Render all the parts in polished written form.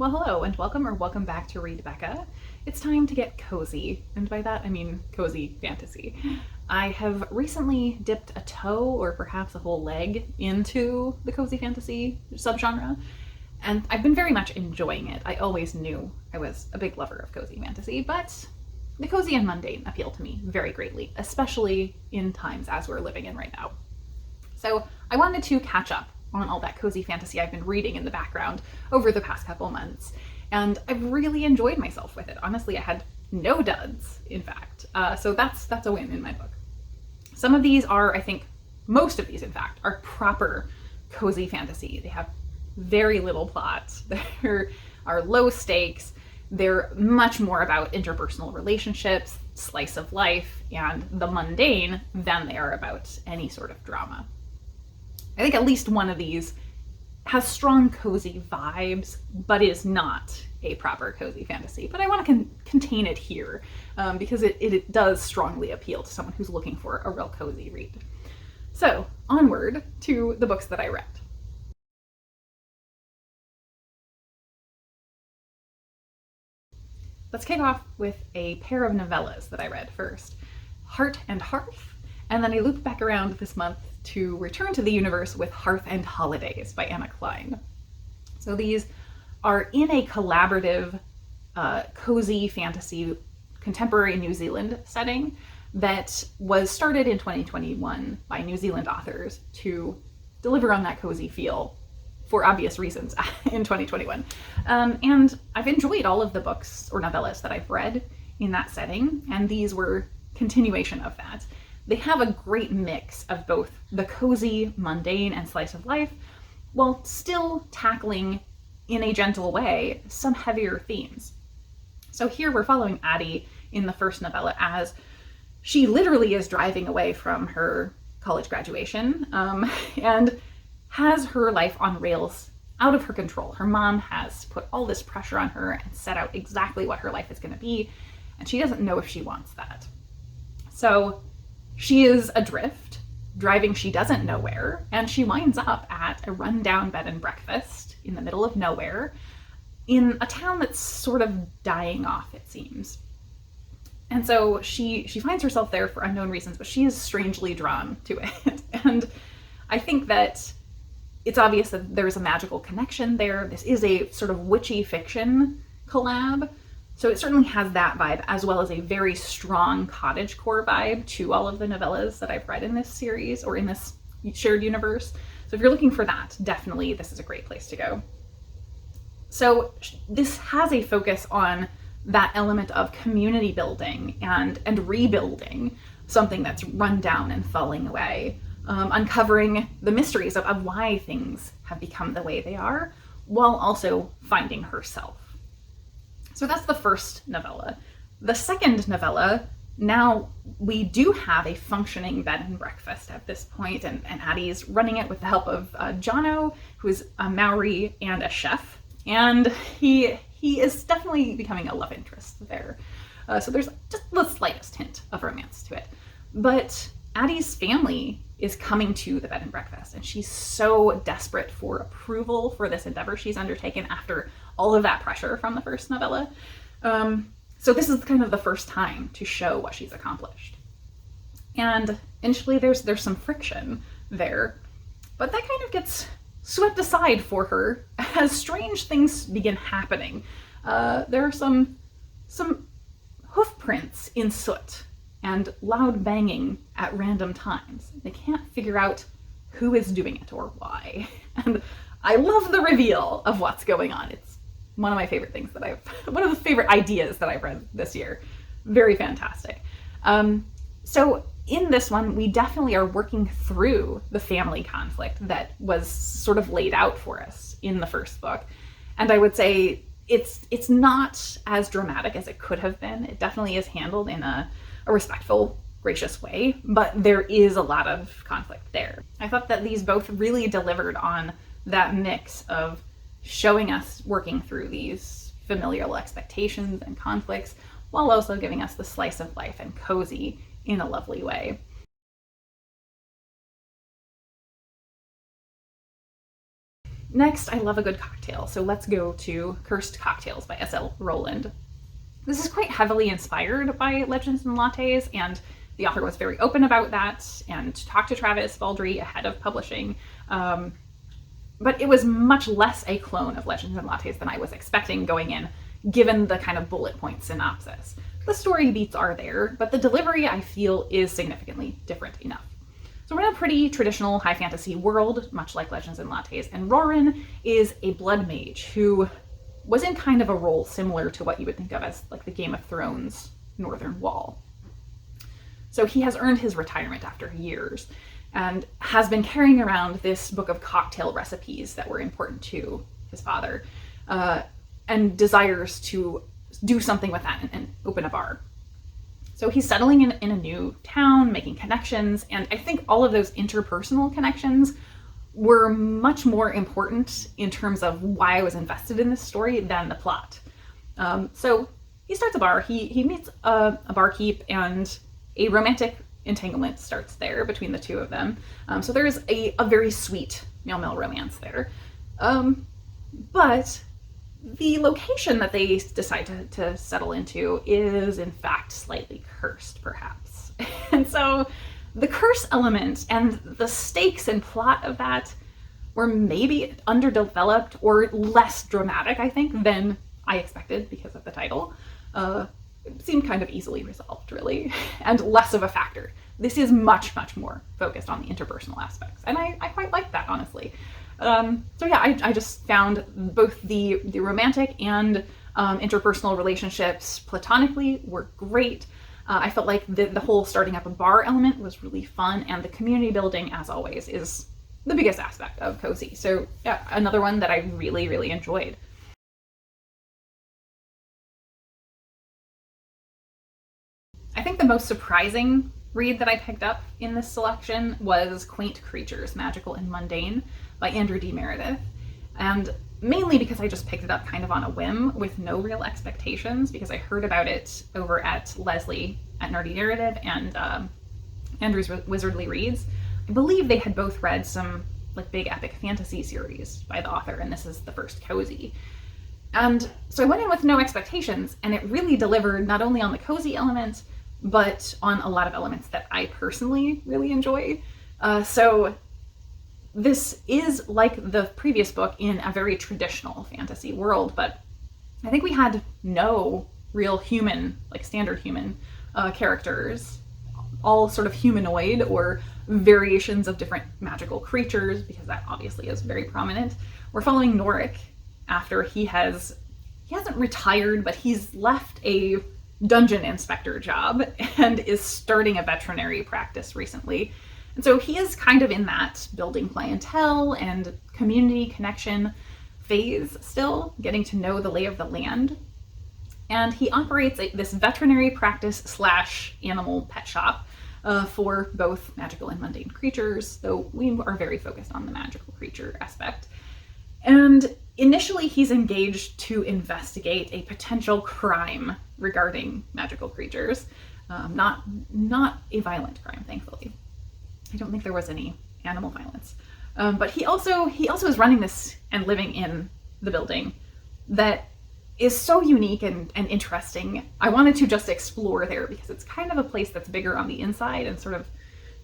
Well, hello and welcome back to Read Becca. It's time to get cozy, and by that I mean cozy fantasy. I have recently dipped a toe or perhaps a whole leg into the cozy fantasy subgenre, and I've been very much enjoying it. I always knew I was a big lover of cozy fantasy, but the cozy and mundane appeal to me very greatly, especially in times as we're living in right now. So I wanted to catch up on all that cozy fantasy I've been reading in the background over the past couple months, and I've really enjoyed myself with it. Honestly, I had no duds, in fact. So that's a win in my book. Some of these are, I think, most of these, in fact, are proper cozy fantasy. They have very little plot. They are low stakes. They're much more about interpersonal relationships, slice of life, and the mundane than they are about any sort of drama. I think at least one of these has strong cozy vibes, but is not a proper cozy fantasy. But I want to contain it here because it does strongly appeal to someone who's looking for a real cozy read. So onward to the books that I read. Let's kick off with a pair of novellas that I read first, Heart and Hearth, and then I looped back around this month to return to the universe with Hearth and Holidays by Anna Klein. So these are in a collaborative, cozy fantasy contemporary New Zealand setting that was started in 2021 by New Zealand authors to deliver on that cozy feel for obvious reasons in 2021. And I've enjoyed all of the books or novellas that I've read in that setting, and these were continuation of that. They have a great mix of both the cozy, mundane, and slice of life, while still tackling, in a gentle way, some heavier themes. So here we're following Addie in the first novella as she literally is driving away from her college graduation and has her life on rails, out of her control. Her mom has put all this pressure on her and set out exactly what her life is going to be, and she doesn't know if she wants that. So she is adrift, driving she doesn't know where, and she winds up at a rundown bed and breakfast in the middle of nowhere in a town that's sort of dying off, it seems. And so she finds herself there for unknown reasons, but she is strangely drawn to it. And I think that it's obvious that there's a magical connection there. This is a sort of witchy fiction collab. So it certainly has that vibe, as well as a very strong cottagecore vibe to all of the novellas that I've read in this series or in this shared universe. So if you're looking for that, definitely this is a great place to go. So this has a focus on that element of community building and rebuilding something that's run down and falling away, uncovering the mysteries of why things have become the way they are, while also finding herself. So that's the first novella. The second novella, now we do have a functioning bed and breakfast at this point, and Addie's running it with the help of Jono, who is a Maori and a chef, and he is definitely becoming a love interest there. So there's just the slightest hint of romance to it. But Addie's family is coming to the bed and breakfast, and she's so desperate for approval for this endeavor she's undertaken after all of that pressure from the first novella. So this is kind of the first time to show what she's accomplished. And initially there's some friction there, but that kind of gets swept aside for her as strange things begin happening. There are some hoof prints in soot and loud banging at random times. They can't figure out who is doing it or why. And I love the reveal of what's going on. It's one of my favorite things one of the favorite ideas that I've read this year. Very fantastic. So in this one, we definitely are working through the family conflict that was sort of laid out for us in the first book. And I would say it's not as dramatic as it could have been. It definitely is handled in a respectful, gracious way, but there is a lot of conflict there. I thought that these both really delivered on that mix of showing us working through these familial expectations and conflicts, while also giving us the slice of life and cozy in a lovely way. Next, I love a good cocktail, so let's go to Cursed Cocktails by S.L. Rowland. This is quite heavily inspired by Legends and Lattes, and the author was very open about that and talked to Travis Baldry ahead of publishing. But it was much less a clone of Legends and Lattes than I was expecting going in, given the kind of bullet point synopsis. The story beats are there, but the delivery, I feel, is significantly different enough. So we're in a pretty traditional high fantasy world, much like Legends and Lattes, and Roran is a blood mage who was in kind of a role similar to what you would think of as like the Game of Thrones Northern Wall. So he has earned his retirement after years and has been carrying around this book of cocktail recipes that were important to his father, and desires to do something with that and open a bar. So he's settling in a new town, making connections, and I think all of those interpersonal connections were much more important in terms of why I was invested in this story than the plot. So he starts a bar, he meets a barkeep, and a romantic entanglement starts there between the two of them. So there is a very sweet male-male romance there. But the location that they decide to settle into is in fact slightly cursed, perhaps. And so the curse element and the stakes and plot of that were maybe underdeveloped or less dramatic, I think, than I expected because of the title. It seemed kind of easily resolved, really, and less of a factor. This is much, much more focused on the interpersonal aspects, and I quite like that, honestly. So yeah, I just found both the romantic and interpersonal relationships platonically were great. I felt like the whole starting up a bar element was really fun, and the community building, as always, is the biggest aspect of Cozy. So yeah, another one that I really, really enjoyed. I think the most surprising read that I picked up in this selection was Quaint Creatures, Magical and Mundane by Andrew D. Meredith. And mainly because I just picked it up kind of on a whim with no real expectations, because I heard about it over at Leslie at Nerdy Narrative and Andrew's Wizardly Reads. I believe they had both read some like big epic fantasy series by the author, and this is the first cozy. And so I went in with no expectations, and it really delivered not only on the cozy element, but on a lot of elements that I personally really enjoy. So this is like the previous book in a very traditional fantasy world, but I think we had no real human, like standard human characters, all sort of humanoid or variations of different magical creatures, because that obviously is very prominent. We're following Norik after he hasn't retired, but he's left a dungeon inspector job and is starting a veterinary practice recently. And so he is kind of in that building clientele and community connection phase still, getting to know the lay of the land. And he operates this veterinary practice / animal pet shop for both magical and mundane creatures, though we are very focused on the magical creature aspect. And initially he's engaged to investigate a potential crime regarding magical creatures. Not a violent crime, thankfully. I don't think there was any animal violence. But he also is running this and living in the building that is so unique and interesting. I wanted to just explore there because it's kind of a place that's bigger on the inside and sort of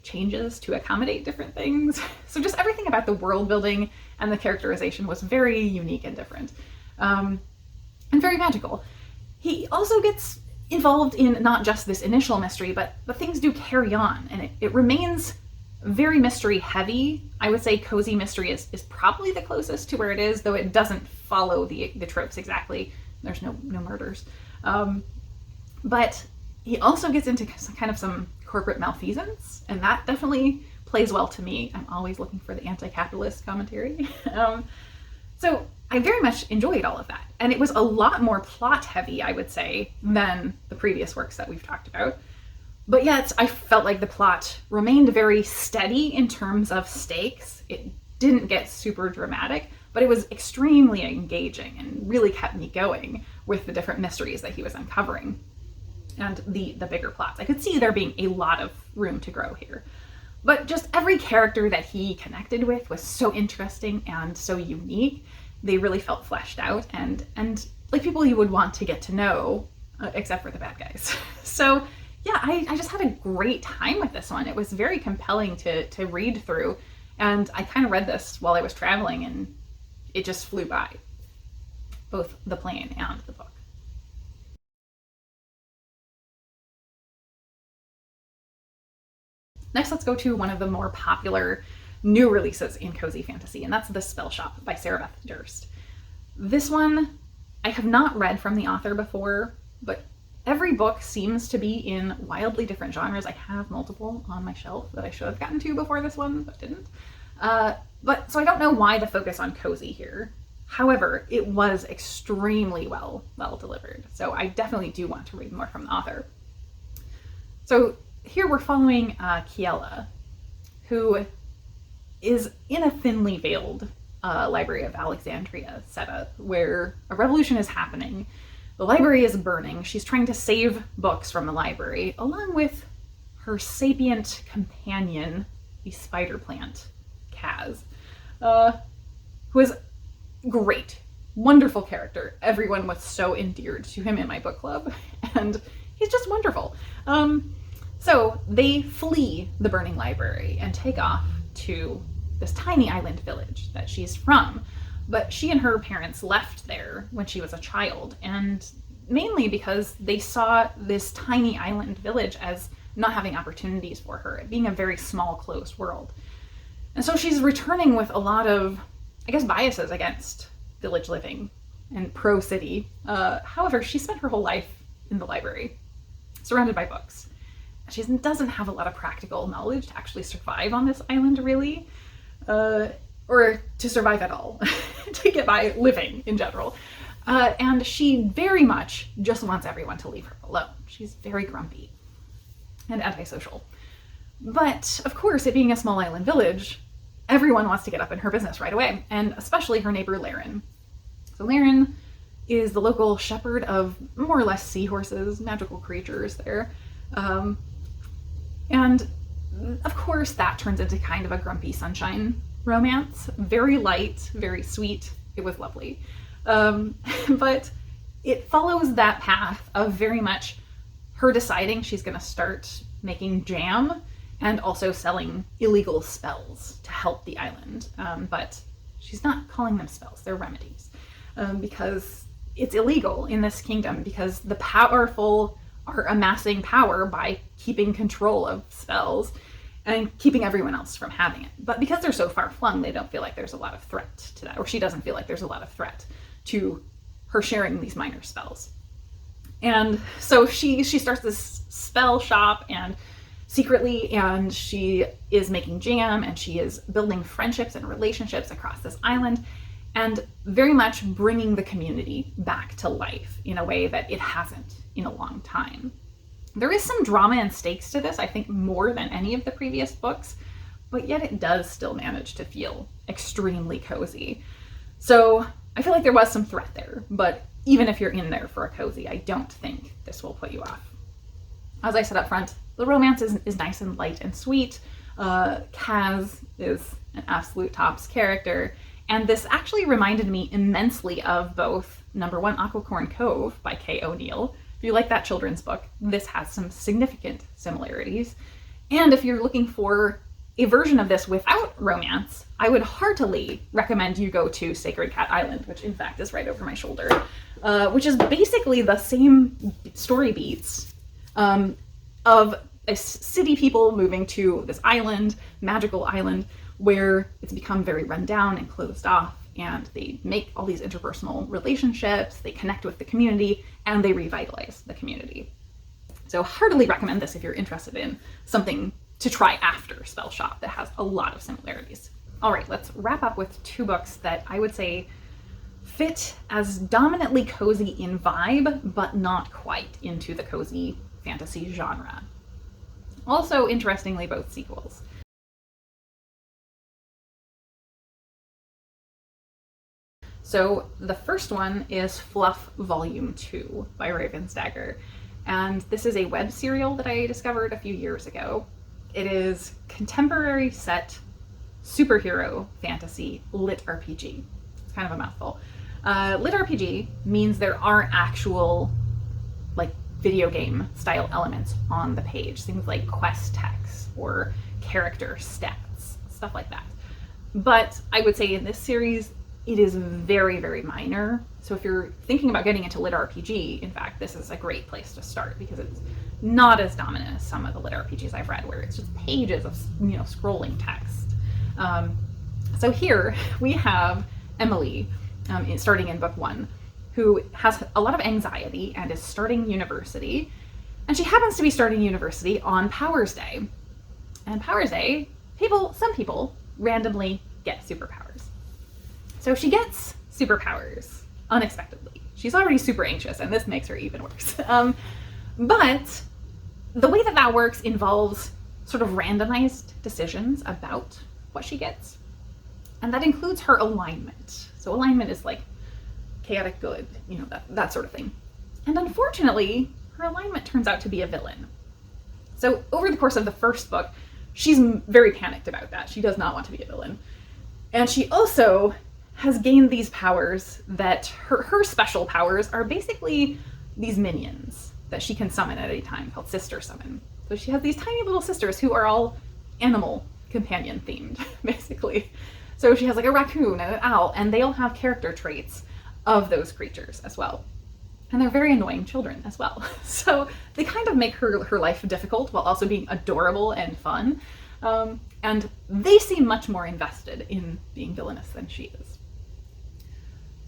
changes to accommodate different things. So just everything about the world building and the characterization was very unique and different, and very magical. He also gets involved in not just this initial mystery, but things do carry on, and it remains very mystery heavy. I would say cozy mystery is probably the closest to where it is, though it doesn't follow the tropes exactly. There's no murders. But he also gets into some corporate malfeasance, and that definitely plays well to me. I'm always looking for the anti-capitalist commentary. So I very much enjoyed all of that. And it was a lot more plot heavy, I would say, than the previous works that we've talked about. But yet I felt like the plot remained very steady in terms of stakes. It didn't get super dramatic, but it was extremely engaging and really kept me going with the different mysteries that he was uncovering and the bigger plots. I could see there being a lot of room to grow here. But just every character that he connected with was so interesting and so unique. They really felt fleshed out and like people you would want to get to know, except for the bad guys. So yeah, I just had a great time with this one. It was very compelling to read through, and I kind of read this while I was traveling, and it just flew by, both the plane and the book. Next, let's go to one of the more popular new releases in cozy fantasy, and that's The Spellshop by Beth Durst. This one I have not read from the author before, but every book seems to be in wildly different genres. I have multiple on my shelf that I should have gotten to before this one, but didn't. So I don't know why the focus on cozy here. However, it was extremely well delivered, so I definitely do want to read more from the author. So here we're following Kiela, who is in a thinly veiled Library of Alexandria setup where a revolution is happening. The library is burning. She's trying to save books from the library, along with her sapient companion, the spider plant, Kaz, who is great, wonderful character. Everyone was so endeared to him in my book club, and he's just wonderful. So they flee the burning library and take off to this tiny island village that she's from. But she and her parents left there when she was a child, and mainly because they saw this tiny island village as not having opportunities for her, it being a very small, closed world. And so she's returning with a lot of, I guess, biases against village living and pro-city. However, she spent her whole life in the library, surrounded by books. She doesn't have a lot of practical knowledge to actually survive on this island, really, or to survive at all, to get by living in general. And she very much just wants everyone to leave her alone. She's very grumpy and antisocial. But of course, it being a small island village, everyone wants to get up in her business right away, and especially her neighbor Laren. So Laren is the local shepherd of more or less seahorses, magical creatures there. And of course that turns into kind of a grumpy sunshine romance. Very light, very sweet. It was lovely. But it follows that path of very much her deciding she's going to start making jam and also selling illegal spells to help the island. But she's not calling them spells, they're remedies. Because it's illegal in this kingdom, because the powerful are amassing power by keeping control of spells and keeping everyone else from having it. But because they're so far flung, they don't feel like there's a lot of threat to that, or she doesn't feel like there's a lot of threat to her sharing these minor spells. And so she starts this spell shop and secretly, and she is making jam, and she is building friendships and relationships across this island, and very much bringing the community back to life in a way that it hasn't in a long time. There is some drama and stakes to this, I think more than any of the previous books, but yet it does still manage to feel extremely cozy. So I feel like there was some threat there, but even if you're in there for a cozy, I don't think this will put you off. As I said up front, the romance is nice and light and sweet. Kaz is an absolute tops character, and this actually reminded me immensely of both number one, Aquacorn Cove by Kay O'Neill. If you like that children's book, this has some significant similarities. And if you're looking for a version of this without romance, I would heartily recommend you go to Sacred Cat Island, which in fact is right over my shoulder, which is basically the same story beats of city people moving to this island, magical island, where it's become very run down and closed off, and they make all these interpersonal relationships, they connect with the community, and they revitalize the community. So heartily recommend this if you're interested in something to try after Spellshop that has a lot of similarities. All right, let's wrap up with two books that I would say fit as dominantly cozy in vibe, but not quite into the cozy fantasy genre. Also, interestingly, both sequels. So the first one is Fluff Volume 2 by Ravensdagger. And this is a web serial that I discovered a few years ago. It is contemporary set superhero fantasy lit RPG. It's kind of a mouthful. Lit RPG means there aren't actual like video game style elements on the page, things like quest text or character stats, stuff like that. But I would say in this series, it is very, very minor. So if you're thinking about getting into lit RPG, in fact, this is a great place to start because it's not as dominant as some of the lit RPGs I've read, where it's just pages of, scrolling text. So here we have Emily, starting in book 1, who has a lot of anxiety and is starting university. And she happens to be starting university on Powers Day. And Powers Day, some people randomly get superpowers. So she gets superpowers unexpectedly. She's already super anxious, and this makes her even worse. But the way that works involves sort of randomized decisions about what she gets. And that includes her alignment. So alignment is like chaotic good, that sort of thing. And unfortunately, her alignment turns out to be a villain. So over the course of the first book, she's very panicked about that. She does not want to be a villain. And she also has gained these powers that her special powers are basically these minions that she can summon at any time, called sister summon. So she has these tiny little sisters who are all animal companion themed, basically. So she has like a raccoon and an owl, and they all have character traits of those creatures as well. And they're very annoying children as well. So they kind of make her life difficult while also being adorable and fun. And they seem much more invested in being villainous than she is.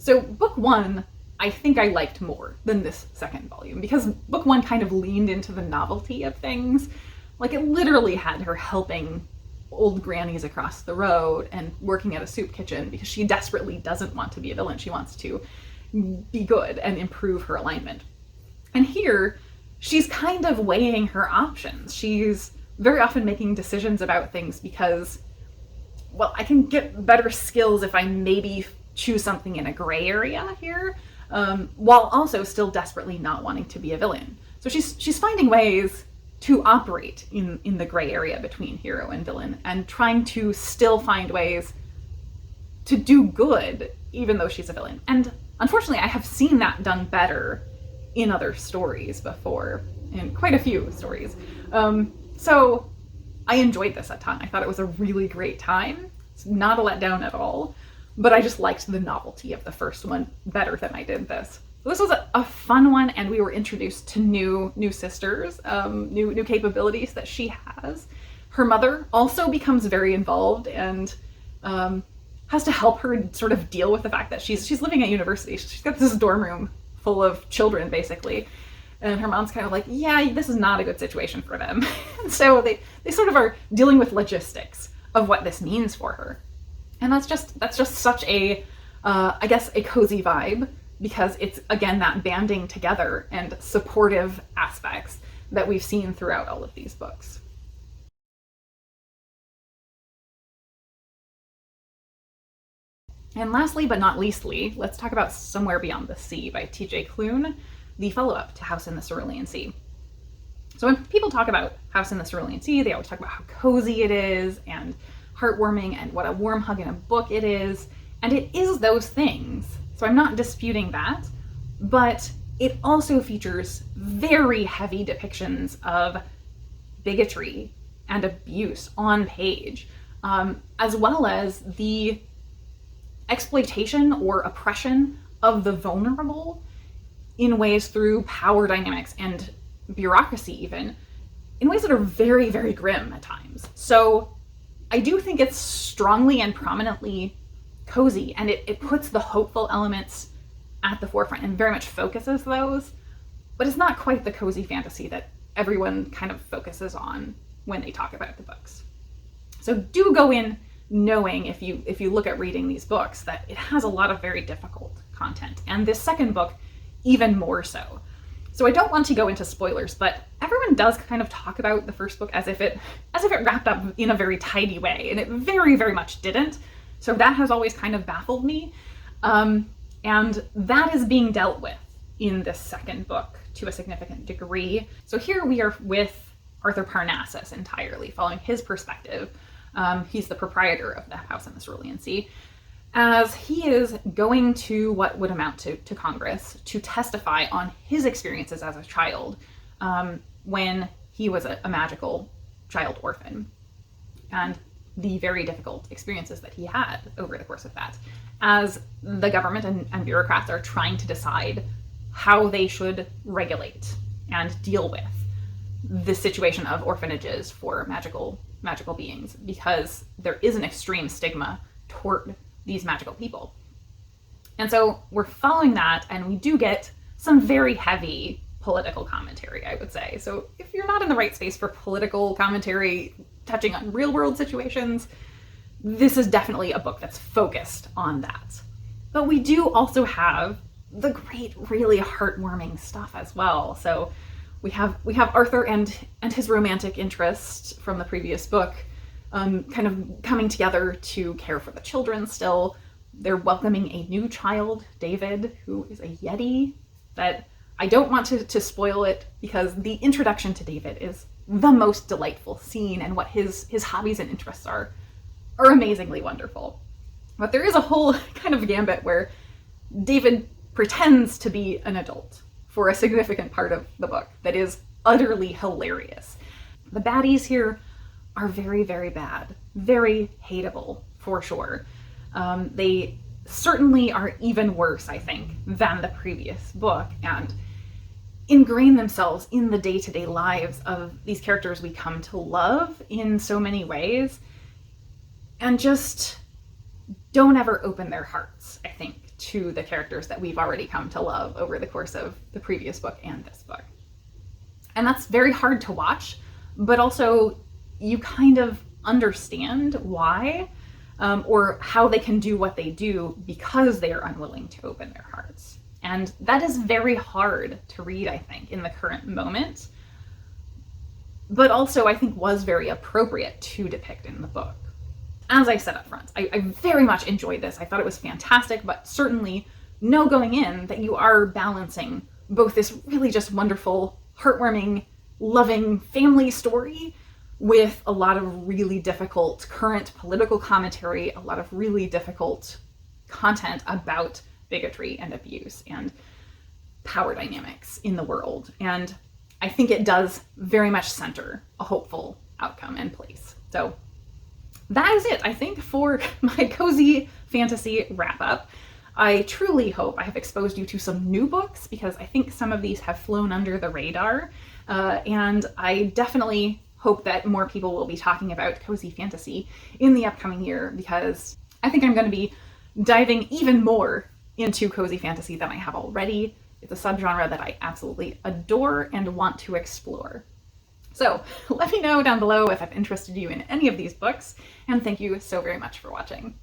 So book 1, I think I liked more than this second volume, because book 1 kind of leaned into the novelty of things. Like, it literally had her helping old grannies across the road and working at a soup kitchen because she desperately doesn't want to be a villain. She wants to be good and improve her alignment. And here, she's kind of weighing her options. She's very often making decisions about things because, well, I can get better skills if I maybe choose something in a gray area here, while also still desperately not wanting to be a villain. So she's finding ways to operate in the gray area between hero and villain, and trying to still find ways to do good even though she's a villain. And unfortunately, I have seen that done better in other stories before, in quite a few stories. So I enjoyed this a ton. I thought it was a really great time. It's not a letdown at all, but I just liked the novelty of the first one better than I did this. So this was a fun one, and we were introduced to new sisters, new capabilities that she has. Her mother also becomes very involved and has to help her sort of deal with the fact that she's living at university. She's got this dorm room full of children, basically. And her mom's kind of like, yeah, this is not a good situation for them. And so they sort of are dealing with logistics of what this means for her. And that's just such a, I guess, a cozy vibe, because it's, again, that banding together and supportive aspects that we've seen throughout all of these books. And lastly, but not leastly, let's talk about Somewhere Beyond the Sea by T.J. Klune, the follow-up to House in the Cerulean Sea. So when people talk about House in the Cerulean Sea, they always talk about how cozy it is and heartwarming and what a warm hug in a book it is. And it is those things. So I'm not disputing that, but it also features very heavy depictions of bigotry and abuse on page, as well as the exploitation or oppression of the vulnerable in ways through power dynamics and bureaucracy, even in ways that are very, very grim at times. So I do think it's strongly and prominently cozy, and it puts the hopeful elements at the forefront and very much focuses those, but it's not quite the cozy fantasy that everyone kind of focuses on when they talk about the books. So do go in knowing, if you look at reading these books, that it has a lot of very difficult content, and this second book even more so. So I don't want to go into spoilers, but everyone does kind of talk about the first book as if it wrapped up in a very tidy way, and it very, very much didn't. So that has always kind of baffled me. And that is being dealt with in this second book to a significant degree. So here we are with Arthur Parnassus entirely, following his perspective. He's the proprietor of the house in the Cerulean Sea, as he is going to what would amount to Congress to testify on his experiences as a child when he was a magical child orphan, and the very difficult experiences that he had over the course of that, as the government and bureaucrats are trying to decide how they should regulate and deal with the situation of orphanages for magical beings, because there is an extreme stigma toward these magical people. And so we're following that, and we do get some very heavy political commentary, I would say. So if you're not in the right space for political commentary touching on real world situations, this is definitely a book that's focused on that. But we do also have the great, really heartwarming stuff as well. So we have Arthur and his romantic interest from the previous book kind of coming together to care for the children still. They're welcoming a new child, David, who is a Yeti. That I don't want to spoil it, because the introduction to David is the most delightful scene, and what his hobbies and interests are amazingly wonderful. But there is a whole kind of gambit where David pretends to be an adult for a significant part of the book that is utterly hilarious. The baddies here are very, very bad, very hateable, for sure. They certainly are even worse, I think, than the previous book, and ingrain themselves in the day-to-day lives of these characters we come to love in so many ways, and just don't ever open their hearts, I think, to the characters that we've already come to love over the course of the previous book and this book. And that's very hard to watch, but also you kind of understand why, or how they can do what they do because they are unwilling to open their hearts. And that is very hard to read, I think, in the current moment, but also I think was very appropriate to depict in the book. As I said up front, I very much enjoyed this. I thought it was fantastic, but certainly know going in that you are balancing both this really just wonderful, heartwarming, loving family story with a lot of really difficult current political commentary, a lot of really difficult content about bigotry and abuse and power dynamics in the world. And I think it does very much center a hopeful outcome and place. So that is it, I think, for my cozy fantasy wrap-up. I truly hope I have exposed you to some new books, because I think some of these have flown under the radar, and I definitely hope that more people will be talking about cozy fantasy in the upcoming year, because I think I'm going to be diving even more into cozy fantasy than I have already. It's a subgenre that I absolutely adore and want to explore. So let me know down below if I've interested you in any of these books, and thank you so very much for watching.